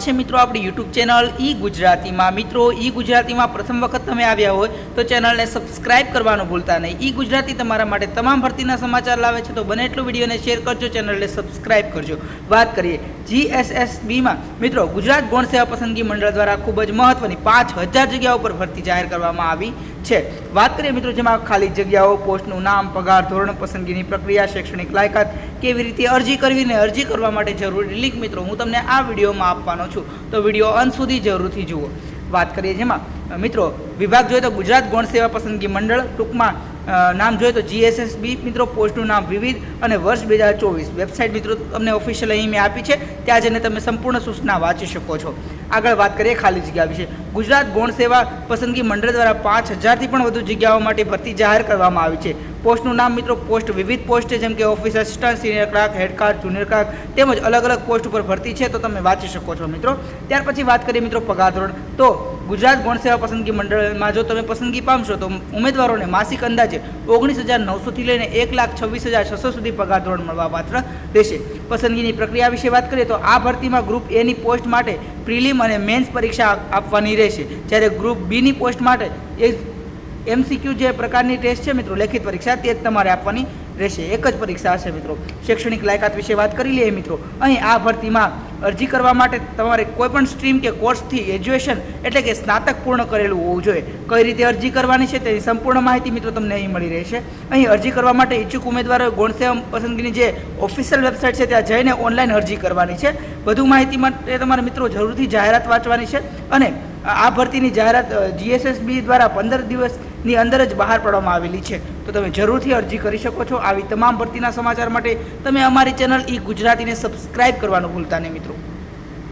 છે મિત્રો આપણી યુટ્યુબ ચેનલ ઈ ગુજરાતીમાં। મિત્રો ઈ ગુજરાતીમાં પ્રથમ વખત તમે આવ્યા હોય તો ચેનલને સબસ્ક્રાઇબ કરવાનું ભૂલતા નહીં। ઈ ગુજરાતી તમારા માટે તમામ ભરતીના સમાચાર લાવે છે, તો બને એટલું વિડીયોને શેર કરજો, ચેનલને સબસ્ક્રાઇબ કરજો। વાત કરીએ GSSBમાં મિત્રો ગુજરાત ગૌણ સેવા પસંદગી મંડળ દ્વારા ખૂબ જ મહત્વની 5000 જગ્યાઓ પર ભરતી જાહેર કરવામાં આવી છે। વાત કરીએ મિત્રો જેમાં ખાલી જગ્યાઓ, પોસ્ટનું નામ, પગાર ધોરણ, પસંદગીની પ્રક્રિયા, શૈક્ષણિક લાયકાત, કેવી રીતે અરજી કરવી ને અરજી કરવા માટે જરૂરી લિંક મિત્રો હું તમને આ વિડીયોમાં આપવાનો છું, તો વિડીયો અંત સુધી જરૂરથી જુઓ। વાત કરીએ જેમાં મિત્રો વિભાગ જોઈએ તો ગુજરાત ગૌણ સેવા પસંદગી મંડળ, ટૂંકમાં નામ જોઈએ તો GSSB મિત્રો, પોસ્ટનું નામ વિવિધ અને વર્ષ 2024। વેબસાઇટ મિત્રો તમને ઓફિશિયલ અહીં મેં આપી છે, ત્યાં જઈને તમે સંપૂર્ણ સૂચના વાંચી શકો છો। આગળ વાત કરીએ ખાલી જગ્યા વિશે। ગુજરાત ગૌણ સેવા પસંદગી મંડળ દ્વારા 5000થી પણ વધુ જગ્યાઓ માટે ભરતી જાહેર કરવામાં આવી છે। પોસ્ટનું નામ મિત્રો પોસ્ટ વિવિધ પોસ્ટ જેમ કે office assistant, senior clerk, head clerk, junior clerk તેમજ અલગ અલગ પોસ્ટ ઉપર ભરતી છે, તો તમે વાંચી શકો છો મિત્રો। ત્યાર પછી વાત કરીએ મિત્રો પગાર ધોરણ, તો ગુજરાત ગૌણ સેવા પસંદગી મંડળમાં જો તમે પસંદગી પામશો તો ઉમેદવારોને માસિક અંદાજે 19,900થી લઈને 1,26,600 સુધી પગાર ધોરણ મળવાપાત્ર રહેશે। પસંદગીની પ્રક્રિયા વિશે વાત કરીએ તો આ ભરતીમાં ગ્રુપ એની પોસ્ટ માટે પ્રિલિમ અને મેન્સ પરીક્ષા આપવાની રહેશે, જ્યારે ગ્રુપ બીની પોસ્ટ માટે MCQ જે પ્રકારની ટેસ્ટ છે મિત્રો, લેખિત પરીક્ષા, તે જ તમારે આપવાની રહેશે, એક જ પરીક્ષા હશે મિત્રો। શૈક્ષણિક લાયકાત વિશે વાત કરી લઈએ મિત્રો, અહીં આ ભરતીમાં અરજી કરવા માટે તમારે કોઈપણ સ્ટ્રીમ કે કોર્સથી એજ્યુએશન એટલે કે સ્નાતક પૂર્ણ કરેલું હોવું જોઈએ। કઈ રીતે અરજી કરવાની છે તેની સંપૂર્ણ માહિતી મિત્રો તમને અહીં મળી રહેશે। અહીં અરજી કરવા માટે ઈચ્છુક ઉમેદવારોએ ગૌણ સેવા પસંદગીની જે ઓફિશિયલ વેબસાઇટ છે ત્યાં જઈને ઓનલાઈન અરજી કરવાની છે। વધુ માહિતી માટે તમારે મિત્રો જરૂરથી જાહેરાત વાંચવાની છે, અને આ ભરતીની જાહેરાત GSSB દ્વારા 15 દિવસની અંદર જ બહાર પાડવામાં આવેલી છે, તો તમે જરૂરથી અરજી કરી શકો છો। આવી તમામ ભરતીના સમાચાર માટે તમે અમારી ચેનલ ઈ ગુજરાતીને સબસ્ક્રાઇબ કરવાનું ભૂલતા નહીં મિત્રો।